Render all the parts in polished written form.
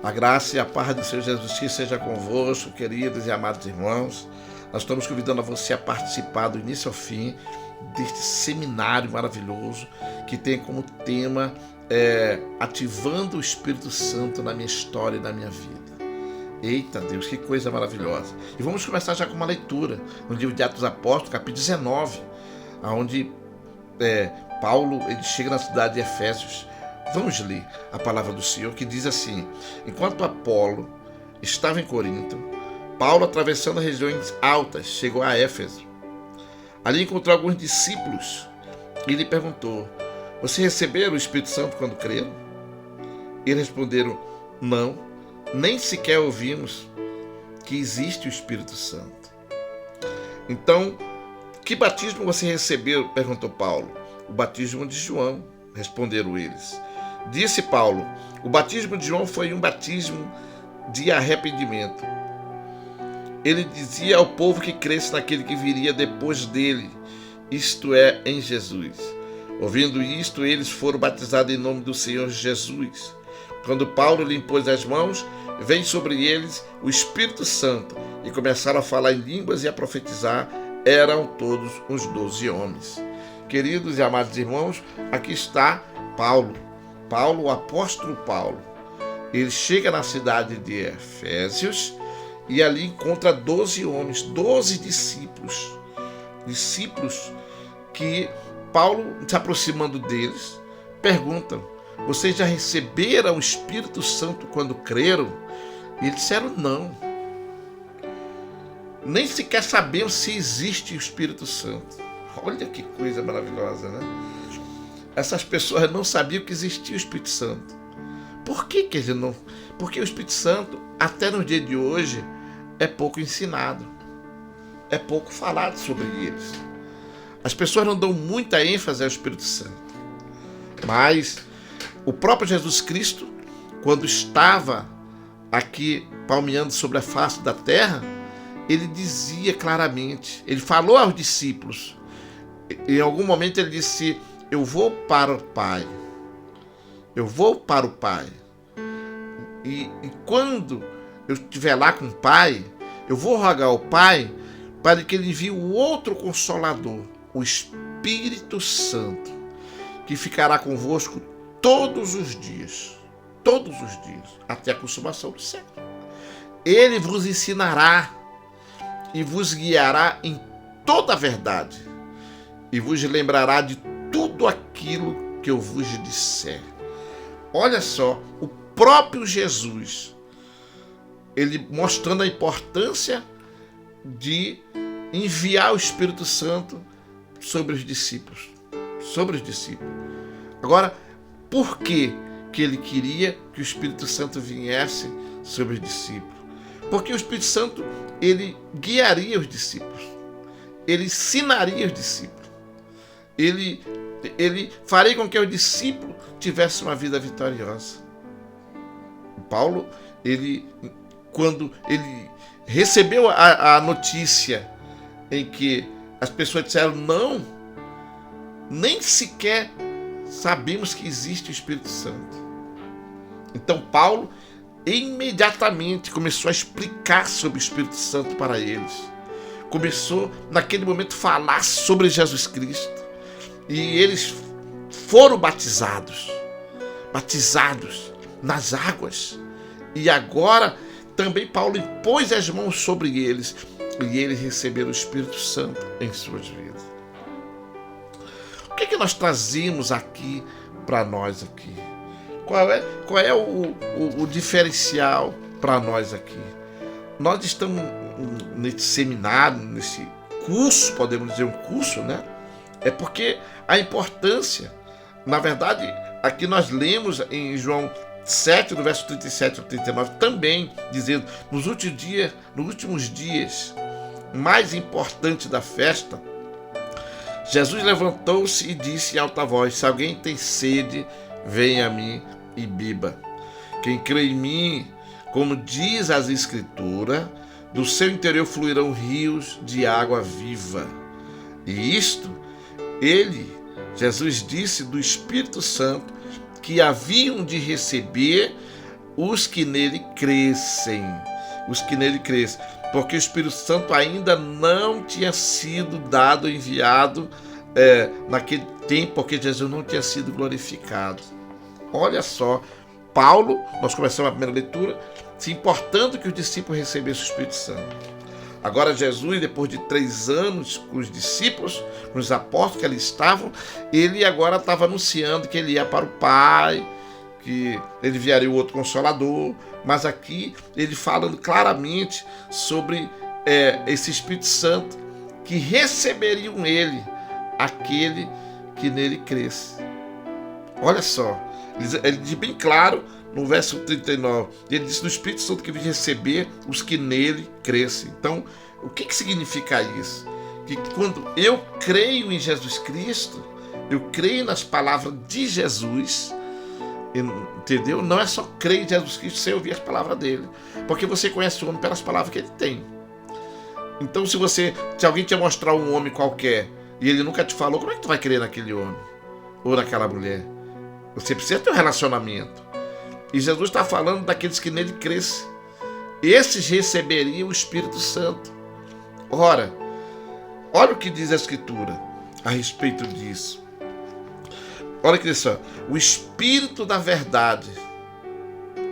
A graça e a paz do Senhor Jesus Cristo seja convosco, queridos e amados irmãos. Nós estamos convidando a você a participar do início ao fim deste seminário maravilhoso que tem como tema ativando o Espírito Santo na minha história e na minha vida. Eita Deus, que coisa maravilhosa. E vamos começar já com uma leitura no livro de Atos dos Apóstolos, capítulo 19, onde Paulo ele chega na cidade de Efésios. Vamos ler a palavra do Senhor que diz assim: enquanto Apolo estava em Corinto, Paulo, atravessando regiões altas, chegou a Éfeso. Ali encontrou alguns discípulos e lhe perguntou: vocês receberam o Espírito Santo quando creram? Eles responderam: não, nem sequer ouvimos que existe o Espírito Santo. Então, que batismo você recebeu? Perguntou Paulo. O batismo de João, responderam eles. Disse Paulo: o batismo de João foi um batismo de arrependimento. Ele dizia ao povo que cresce naquele que viria depois dele, isto é, em Jesus. Ouvindo isto, eles foram batizados em nome do Senhor Jesus. Quando Paulo lhe impôs as mãos, veio sobre eles o Espírito Santo e começaram a falar em línguas e a profetizar. Eram todos uns 12 homens. Queridos e amados irmãos, aqui está Paulo, o apóstolo Paulo. Ele chega na cidade de Efésios e ali encontra 12 homens, 12 discípulos que Paulo, se aproximando deles, perguntam: vocês já receberam o Espírito Santo quando creram? E eles disseram não. Nem sequer sabemos se existe o Espírito Santo. Olha que coisa maravilhosa, né? Essas pessoas não sabiam que existia o Espírito Santo. Por que eles não? Porque o Espírito Santo, até no dia de hoje, é pouco ensinado. É pouco falado sobre eles. As pessoas não dão muita ênfase ao Espírito Santo. Mas o próprio Jesus Cristo, quando estava aqui palmeando sobre a face da terra, ele dizia claramente, ele falou aos discípulos, em algum momento ele disse: eu vou para o Pai. Eu vou para o Pai. E quando eu estiver lá com o Pai, eu vou rogar ao Pai para que ele envie o outro Consolador, o Espírito Santo, que ficará convosco todos os dias, até a consumação do século. Ele vos ensinará e vos guiará em toda a verdade, e vos lembrará de tudo aquilo que eu vos disser. Olha só, o próprio Jesus, ele mostrando a importância de enviar o Espírito Santo sobre os discípulos. Agora, por que ele queria que o Espírito Santo viesse sobre os discípulos? Porque o Espírito Santo, ele guiaria os discípulos, ele ensinaria os discípulos, ele faria com que o discípulo tivesse uma vida vitoriosa. Paulo, quando ele recebeu a notícia em que as pessoas disseram não, nem sequer sabemos que existe o Espírito Santo. Então Paulo imediatamente começou a explicar sobre o Espírito Santo para eles. Começou naquele momento a falar sobre Jesus Cristo. E eles foram batizados nas águas. E agora também Paulo impôs as mãos sobre eles e eles receberam o Espírito Santo em suas vidas. O que nós trazemos aqui para nós aqui? Qual é o diferencial para nós aqui? Nós estamos nesse seminário, nesse curso, podemos dizer um curso, né? É porque a importância, na verdade, aqui nós lemos em João 7, do verso 37 ao 39, também dizendo, nos últimos dias, mais importante da festa, Jesus levantou-se e disse em alta voz: se alguém tem sede, venha a mim e beba. Quem crê em mim, como diz as Escrituras, do seu interior fluirão rios de água viva. E isto, Jesus disse do Espírito Santo, que haviam de receber os que nele crescem. Os que nele crescem. Porque o Espírito Santo ainda não tinha sido dado, enviado naquele tempo, porque Jesus não tinha sido glorificado. Olha só, Paulo, nós começamos a primeira leitura, se importando que os discípulos recebessem o Espírito Santo. Agora Jesus, depois de 3 anos com os discípulos, com os apóstolos que ali estavam, ele agora estava anunciando que ele ia para o Pai, que ele enviaria o outro Consolador, mas aqui ele falando claramente sobre esse Espírito Santo, que receberiam ele, aquele que nele cresce. Olha só, ele diz bem claro no verso 39, ele diz: do Espírito Santo que vem receber os que nele crescem. Então, o que significa isso? Que quando eu creio em Jesus Cristo, eu creio nas palavras de Jesus, entendeu? Não é só crer em Jesus Cristo sem ouvir as palavras dele, porque você conhece o homem pelas palavras que ele tem. Então, se alguém te mostrar um homem qualquer e ele nunca te falou, como é que tu vai crer naquele homem ou naquela mulher? Você precisa ter um relacionamento. E Jesus está falando daqueles que nele crescem. Esses receberiam o Espírito Santo. Ora, olha o que diz a Escritura a respeito disso. Olha que diz só: o Espírito da verdade.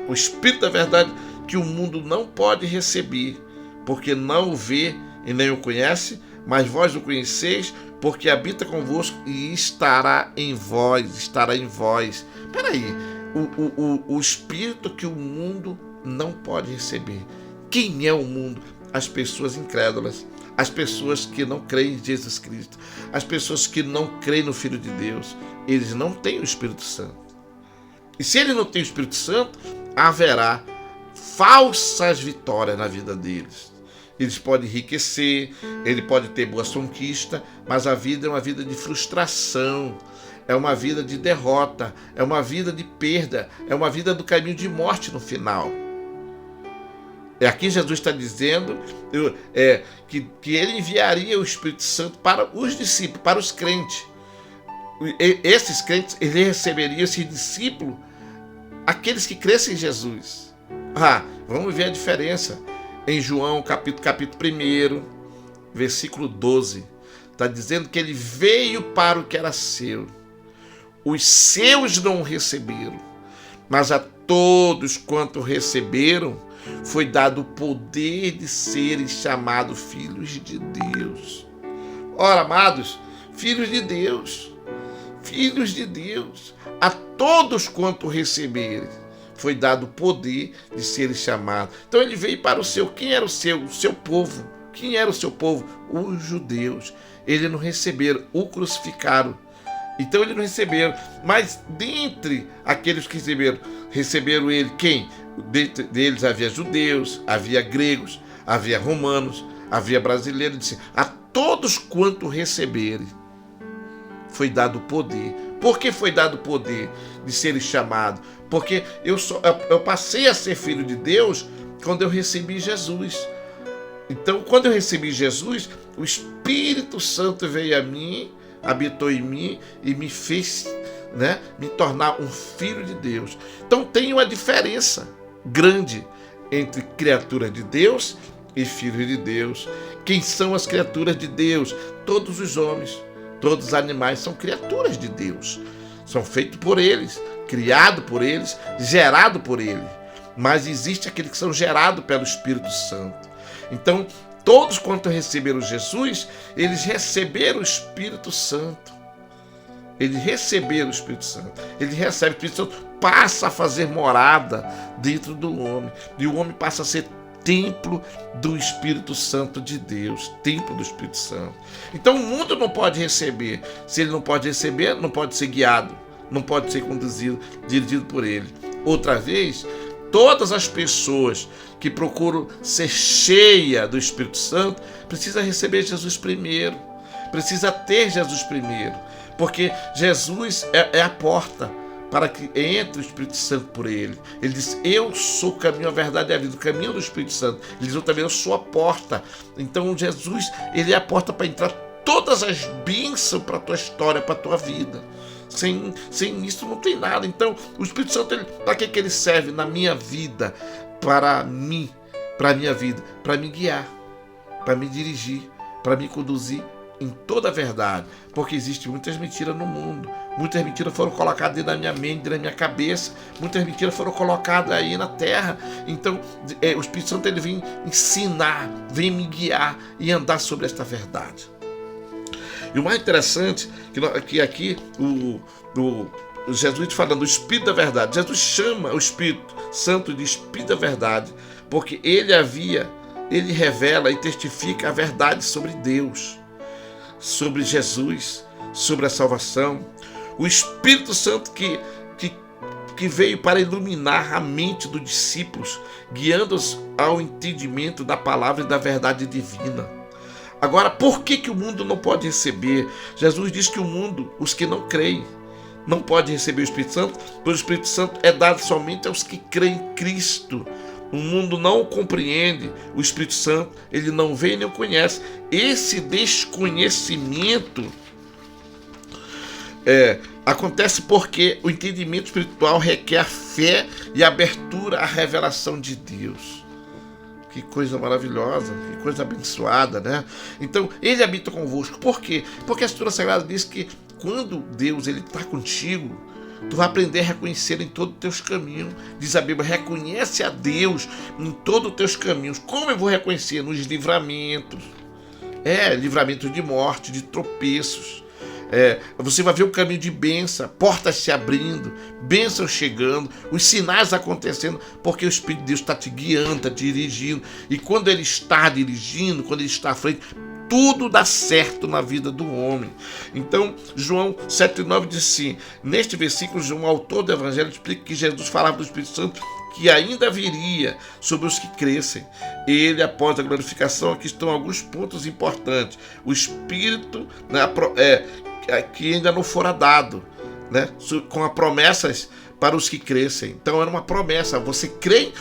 O Espírito da verdade que o mundo não pode receber, porque não o vê e nem o conhece, mas vós o conheceis, porque habita convosco e estará em vós. Estará em vós. Espera aí. O Espírito que o mundo não pode receber. Quem é o mundo? As pessoas incrédulas, as pessoas que não creem em Jesus Cristo, as pessoas que não creem no Filho de Deus. Eles não têm o Espírito Santo. E se ele não tem o Espírito Santo, haverá falsas vitórias na vida deles. Eles podem enriquecer, ele pode ter boas conquistas, mas a vida é uma vida de frustração, é uma vida de derrota, é uma vida de perda, é uma vida do caminho de morte no final. Aqui Jesus está dizendo que ele enviaria o Espírito Santo para os discípulos, para os crentes. Esses crentes, ele receberia esse discípulo, aqueles que crescem em Jesus. Vamos ver a diferença. Em João, capítulo 1, versículo 12, está dizendo que ele veio para o que era seu. Os seus não o receberam, mas a todos quanto receberam, foi dado o poder de serem chamados filhos de Deus. Ora, amados, filhos de Deus, a todos quanto receberem, foi dado o poder de serem chamados. Então ele veio para o seu. Quem era o seu? O seu povo. Quem era o seu povo? Os judeus. Eles não receberam, o crucificaram. Então eles não receberam. Mas dentre aqueles que receberam ele, quem? Dentre deles havia judeus, havia gregos, havia romanos, havia brasileiros. Ele disse: a todos quanto receberem, foi dado o poder. Por que foi dado o poder de serem chamados? Porque eu passei a ser filho de Deus quando eu recebi Jesus. Então, quando eu recebi Jesus, o Espírito Santo veio a mim, habitou em mim e me fez, me tornar um filho de Deus. Então, tem uma diferença grande entre criatura de Deus e filho de Deus. Quem são as criaturas de Deus? Todos os homens, todos os animais são criaturas de Deus. São feitos por eles, criados por eles, gerados por ele. Mas existe aqueles que são gerados pelo Espírito Santo. Então, todos quanto receberam Jesus, eles receberam o Espírito Santo. Eles receberam o Espírito Santo. Ele recebe o Espírito Santo, passa a fazer morada dentro do homem. E o homem passa a ser templo do Espírito Santo de Deus. Templo do Espírito Santo. Então o mundo não pode receber. Se ele não pode receber, não pode ser guiado. Não pode ser conduzido, dirigido por ele. Outra vez, todas as pessoas que procuram ser cheias do Espírito Santo precisam receber Jesus primeiro. Precisa ter Jesus primeiro. Porque Jesus é a porta para que entre o Espírito Santo por ele. Ele diz: eu sou o caminho, a verdade e a vida, o caminho do Espírito Santo. Ele diz: eu também eu sou a porta. Então Jesus, ele é a porta para entrar todas as bênçãos para a tua história, para a tua vida. Sem isso não tem nada. Então, o Espírito Santo, para que ele serve na minha vida? Para mim, para a minha vida, para me guiar, para me dirigir, para me conduzir em toda a verdade, porque existem muitas mentiras no mundo, muitas mentiras foram colocadas dentro da minha mente, dentro da minha cabeça, muitas mentiras foram colocadas aí na terra. Então o Espírito Santo ele vem ensinar, vem me guiar e andar sobre esta verdade. E o mais interessante que aqui o Jesus falando do Espírito da verdade, Jesus chama o Espírito Santo de Espírito da verdade, porque ele revela e testifica a verdade sobre Deus, sobre Jesus, sobre a salvação. O Espírito Santo que veio para iluminar a mente dos discípulos, guiando-os ao entendimento da palavra e da verdade divina. Agora, por que o mundo não pode receber? Jesus diz que o mundo, os que não creem, não podem receber o Espírito Santo, pois o Espírito Santo é dado somente aos que creem em Cristo. O mundo não compreende o Espírito Santo, ele não vê nem o conhece. Esse desconhecimento acontece porque o entendimento espiritual requer a fé e a abertura à revelação de Deus. Que coisa maravilhosa, que coisa abençoada, né? Então, ele habita convosco. Por quê? Porque a Escritura Sagrada diz que quando Deus está contigo, tu vai aprender a reconhecer em todos os teus caminhos. Diz a Bíblia, reconhece a Deus em todos os teus caminhos. Como eu vou reconhecer? Nos livramentos. Livramentos de morte, de tropeços. Você vai ver o caminho de bênção, portas se abrindo, bênção chegando, os sinais acontecendo, porque o Espírito de Deus está te guiando, está te dirigindo. E quando ele está dirigindo, quando ele está à frente, tudo dá certo na vida do homem. Então, João 7,9 diz assim, neste versículo, João, autor do Evangelho, explica que Jesus falava do Espírito Santo que ainda viria sobre os que crescem. Ele, após a glorificação, aqui estão alguns pontos importantes. O Espírito, né, que ainda não fora dado, né, com as promessas para os que crescem. Então era uma promessa. Você crê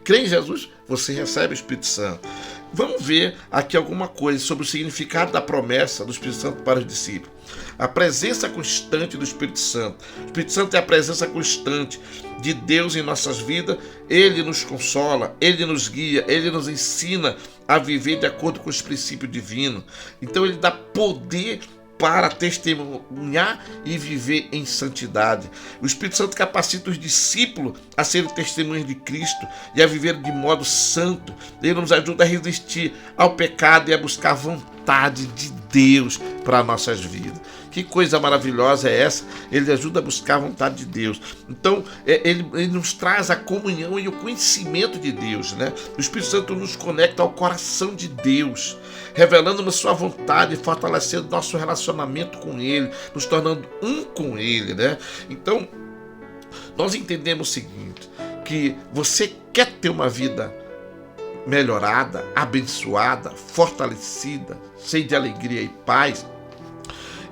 em Jesus, você recebe o Espírito Santo. Vamos ver aqui alguma coisa sobre o significado da promessa do Espírito Santo para os discípulos. A presença constante do Espírito Santo. O Espírito Santo é a presença constante de Deus em nossas vidas. Ele nos consola, ele nos guia, ele nos ensina a viver de acordo com os princípios divinos. Então ele dá poder para testemunhar e viver em santidade. O Espírito Santo capacita os discípulos a serem testemunhas de Cristo e a viver de modo santo. Ele nos ajuda a resistir ao pecado e a buscar a vontade de Deus para nossas vidas. Que coisa maravilhosa é essa? Ele ajuda a buscar a vontade de Deus. Então, ele nos traz a comunhão e o conhecimento de Deus, né? O Espírito Santo nos conecta ao coração de Deus, revelando-nos sua vontade e fortalecendo nosso relacionamento com Ele, nos tornando um com Ele, né? Então, nós entendemos o seguinte, que você quer ter uma vida melhorada, abençoada, fortalecida, cheia de alegria e paz,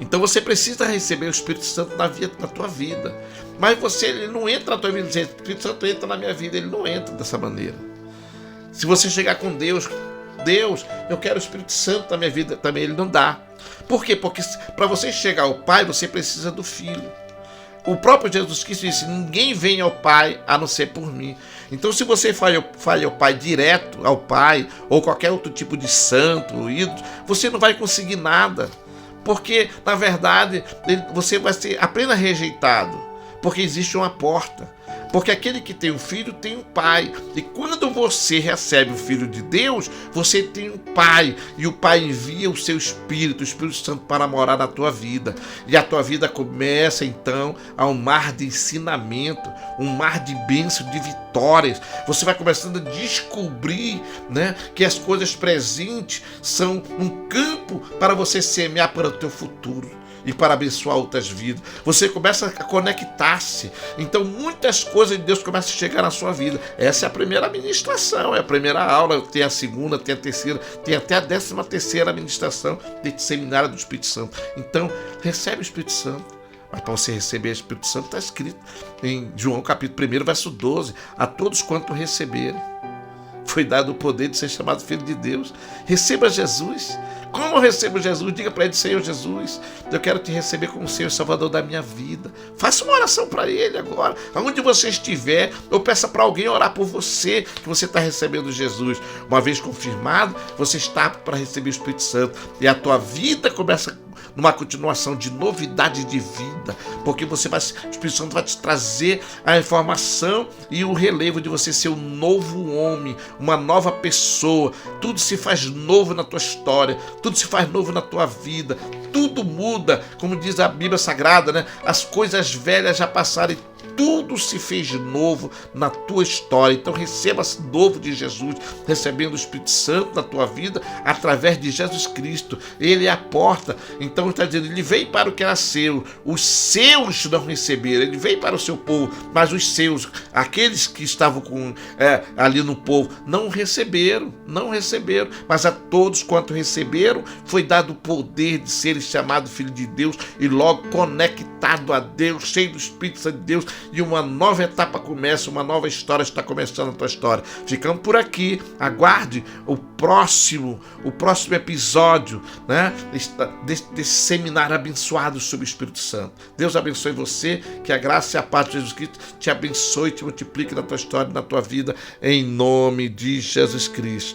então você precisa receber o Espírito Santo na tua vida. Mas ele não entra na tua vida dizendo, o Espírito Santo entra na minha vida. Ele não entra dessa maneira. Se você chegar com Deus, eu quero o Espírito Santo na minha vida, também ele não dá. Por quê? Porque para você chegar ao Pai, você precisa do Filho. O próprio Jesus Cristo disse, ninguém vem ao Pai a não ser por mim. Então, se você fale ao Pai direto, ao Pai, ou qualquer outro tipo de santo, ou ídolo, você não vai conseguir nada. Porque, na verdade, você vai ser apenas rejeitado. Porque existe uma porta. Porque aquele que tem um filho tem um pai. E quando você recebe o Filho de Deus, você tem um pai. E o pai envia o seu Espírito, o Espírito Santo, para morar na tua vida. E a tua vida começa, então, a um mar de ensinamento, um mar de bênção, de vitórias. Você vai começando a descobrir, né, que as coisas presentes são um campo para você semear para o teu futuro e para abençoar outras vidas. Você começa a conectar-se. Então muitas coisas de Deus começam a chegar na sua vida. Essa é a primeira ministração, é a primeira aula. Tem a segunda, tem a terceira, tem até a 13ª ministração desse seminário do Espírito Santo. Então recebe o Espírito Santo. Mas para você receber o Espírito Santo está escrito em João capítulo 1, verso 12, a todos quanto receberem. foi dado o poder de ser chamado filho de Deus. Receba Jesus. Como eu recebo Jesus? Diga para ele: Senhor Jesus, eu quero te receber como Senhor e Salvador da minha vida. Faça uma oração para ele agora. Aonde você estiver, ou peça para alguém orar por você, que você está recebendo Jesus. Uma vez confirmado, você está para receber o Espírito Santo. E a tua vida começa numa continuação de novidade de vida, porque o Espírito Santo vai te trazer a informação e o relevo de você ser um novo homem, uma nova pessoa. Tudo se faz novo na tua história, tudo se faz novo na tua vida, tudo muda, como diz a Bíblia Sagrada, né? As coisas velhas já passaram e tudo se fez novo na tua história. Então receba novo de Jesus, recebendo o Espírito Santo na tua vida através de Jesus Cristo. Ele é a porta. Então está dizendo, ele veio para o que era seu, os seus não receberam. Ele veio para o seu povo, mas os seus, aqueles que estavam ali no povo, não receberam, mas a todos quanto receberam foi dado o poder de serem chamados filho de Deus e logo conectado a Deus, cheio do Espírito Santo de Deus. E uma nova etapa começa, uma nova história está começando a tua história. Ficamos por aqui, aguarde o próximo episódio, né, desse seminário abençoado sobre o Espírito Santo. Deus abençoe você, que a graça e a paz de Jesus Cristo te abençoe e te multiplique na tua história e na tua vida, em nome de Jesus Cristo.